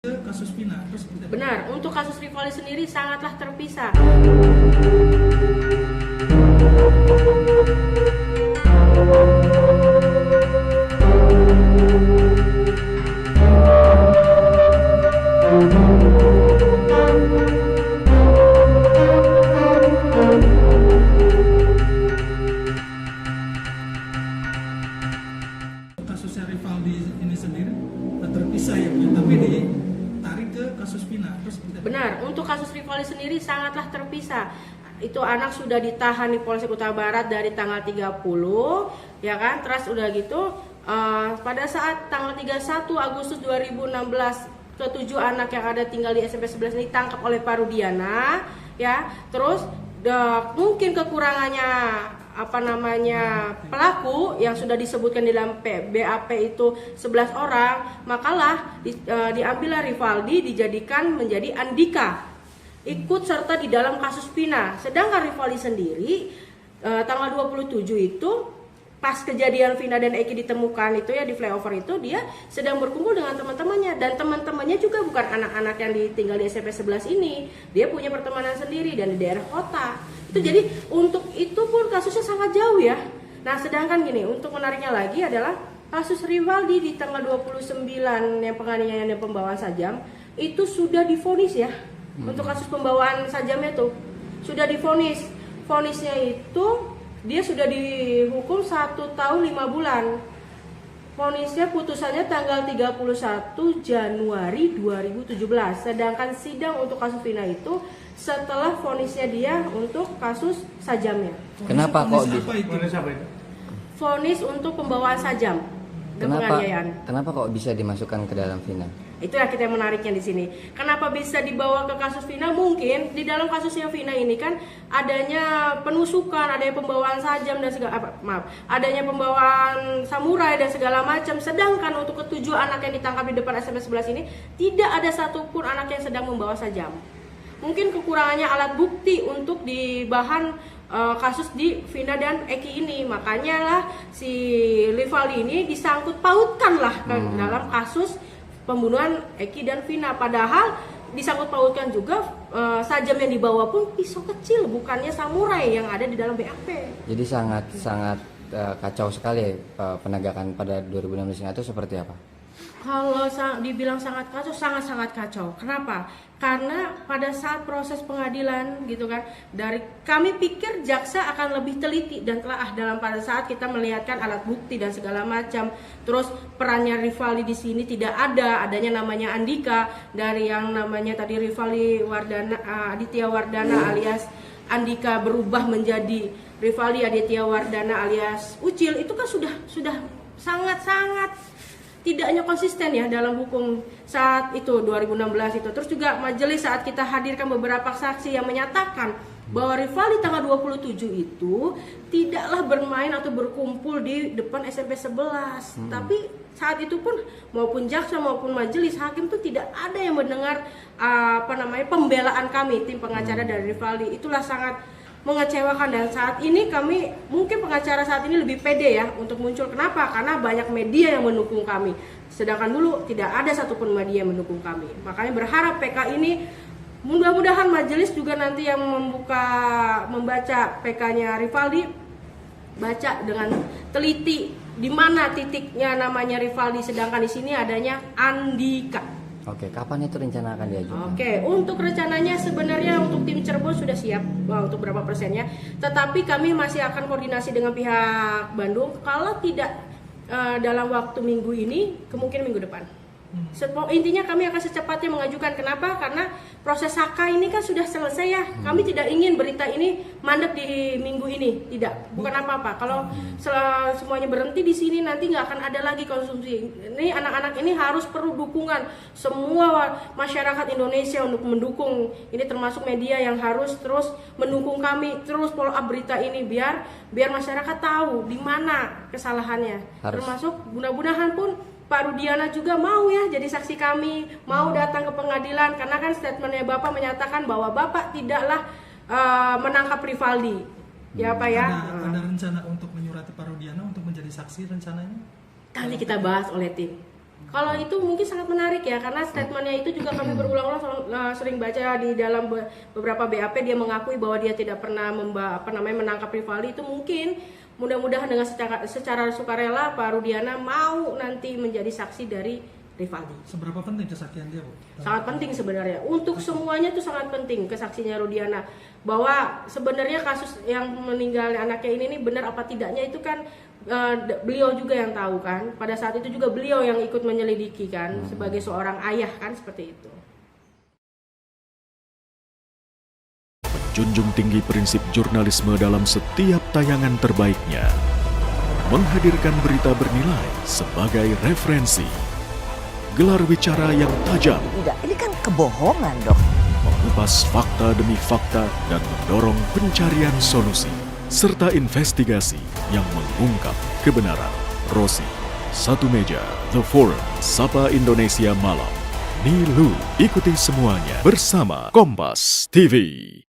Kasus Vina. Benar, untuk kasus Rivaldi sendiri sangatlah terpisah. Kasusnya Rivaldi ini sendiri terpisah ya, tapi ditarik ke kasus Vina. Benar, untuk kasus Rivaldi sendiri sangatlah terpisah. Itu anak sudah ditahan di Polsek Kuta Barat dari tanggal 30, ya kan? Terus udah gitu, pada saat tanggal 31 Agustus 2016, ketujuh anak yang ada tinggal di SMP 11 ini ditangkap oleh Pak Rudiana, ya. Terus mungkin kekurangannya pelaku yang sudah disebutkan di dalam BAP itu 11 orang, makalah diambillah Rivaldi dijadikan menjadi Andika, ikut serta di dalam kasus Vina. Sedangkan Rivaldi sendiri tanggal 27 itu pas kejadian Vina dan Eki ditemukan itu ya di flyover itu, dia sedang berkumpul dengan teman-temannya, dan teman-temannya juga bukan anak-anak yang tinggal di SMP 11 ini. Dia punya pertemanan sendiri dan di daerah kota. Itu jadi untuk itu pun kasusnya sangat jauh ya. Nah, sedangkan gini, untuk menariknya lagi adalah kasus Rivaldi di tanggal 29 yang penganiayaan dan pembawaan sajam itu sudah divonis ya. Untuk kasus pembawaan sajamnya itu sudah divonis. Vonisnya itu dia sudah dihukum 1 tahun 5 bulan. Vonisnya putusannya tanggal 31 Januari 2017. Sedangkan sidang untuk kasus Vina itu setelah vonisnya dia untuk kasus sajamnya. Kenapa kok Vonis untuk pembawaan sajam dan penganiayaan. Kenapa kok bisa dimasukkan ke dalam Vina? Itulah kita yang menariknya di sini. Kenapa bisa dibawa ke kasus Vina? Mungkin di dalam kasusnya Vina ini kan adanya penusukan, adanya pembawaan sajam dan adanya pembawaan samurai dan segala macam. Sedangkan untuk ketujuh anak yang ditangkap di depan SMP 11 ini tidak ada satupun anak yang sedang membawa sajam. Mungkin kekurangannya alat bukti untuk di bahan kasus di Vina dan Eki ini. Makanya lah si Rivaldi ini disangkut pautkan lah ke dalam kasus pembunuhan Eki dan Vina. Padahal disangkut pautkan juga sajam yang dibawa pun pisau kecil, bukannya samurai yang ada di dalam BAP. Jadi sangat kacau sekali penegakan pada 2016 ini, atau seperti apa? Kalau dibilang sangat kacau, sangat-sangat kacau. Kenapa? Karena pada saat proses pengadilan gitu kan, dari kami pikir jaksa akan lebih teliti dan telaah dalam pada saat kita melihatkan alat bukti dan segala macam. Terus perannya Rivaldi di sini tidak adanya namanya Andika, dari yang namanya tadi Rivaldi Aditya Wardana alias Andika berubah menjadi Rivaldi Aditya Wardana alias Ucil. Itu kan sudah sangat-sangat tidaknya konsisten ya dalam hukum saat itu 2016 itu. Terus juga majelis saat kita hadirkan beberapa saksi yang menyatakan bahwa Rivaldi tanggal 27 itu tidaklah bermain atau berkumpul di depan SMP 11. Tapi saat itu pun maupun jaksa maupun majelis hakim itu tidak ada yang mendengar pembelaan kami tim pengacara dari Rivaldi. Itulah sangat mengecewakan, dan saat ini kami mungkin pengacara saat ini lebih pede ya untuk muncul. Kenapa? Karena banyak media yang mendukung kami, sedangkan dulu tidak ada satupun media yang mendukung kami. Makanya berharap PK ini mudah-mudahan majelis juga nanti yang membaca PK-nya Rivaldi baca dengan teliti di mana titiknya namanya Rivaldi, sedangkan di sini adanya Andika. Oke, kapan itu rencana akan diajukan? Oke, untuk rencananya sebenarnya untuk tim Cirebon sudah siap untuk berapa persennya. Tetapi kami masih akan koordinasi dengan pihak Bandung. Kalau tidak dalam waktu minggu ini, kemungkinan minggu depan. Intinya kami akan secepatnya mengajukan. Kenapa? Karena proses HK ini kan sudah selesai ya. Kami tidak ingin berita ini mandek di minggu ini. Tidak, bukan apa-apa. Kalau semuanya berhenti di sini, nanti nggak akan ada lagi konsumsi. Ini anak-anak ini harus perlu dukungan semua masyarakat Indonesia untuk mendukung. Ini termasuk media yang harus terus mendukung kami, terus follow up berita ini biar masyarakat tahu di mana kesalahannya. Termasuk mudah-mudahan pun Pak Rudiana juga mau ya jadi saksi kami, mau datang ke pengadilan, karena kan statementnya Bapak menyatakan bahwa Bapak tidaklah menangkap Rivaldi. Ya Pak ya. Ada rencana untuk menyurati Pak Rudiana untuk menjadi saksi rencananya? Nanti kita bahas oleh tim. Kalau itu mungkin sangat menarik ya, karena statementnya itu juga kami berulang-ulang sering baca di dalam beberapa BAP, dia mengakui bahwa dia tidak pernah menangkap Rivaldi. Itu mungkin mudah-mudahan dengan secara sukarela Pak Rudiana mau nanti menjadi saksi dari Rivaldi. Seberapa penting kesaksian dia, Bu? Sangat penting sebenarnya. Untuk semuanya itu sangat penting kesaksiannya Rudiana. Bahwa sebenarnya kasus yang meninggalnya anaknya ini benar apa tidaknya itu kan beliau juga yang tahu kan. Pada saat itu juga beliau yang ikut menyelidiki kan sebagai seorang ayah kan, seperti itu. Menjunjung tinggi prinsip jurnalisme dalam setiap tayangan terbaiknya. Menghadirkan berita bernilai sebagai referensi. Gelar bicara yang tajam. Tidak, ini kan kebohongan dong. Mengupas fakta demi fakta dan mendorong pencarian solusi. Serta investigasi yang mengungkap kebenaran. Rosi, Satu Meja, The Forum, Sapa Indonesia Malam. Nilu, ikuti semuanya bersama Kompas TV.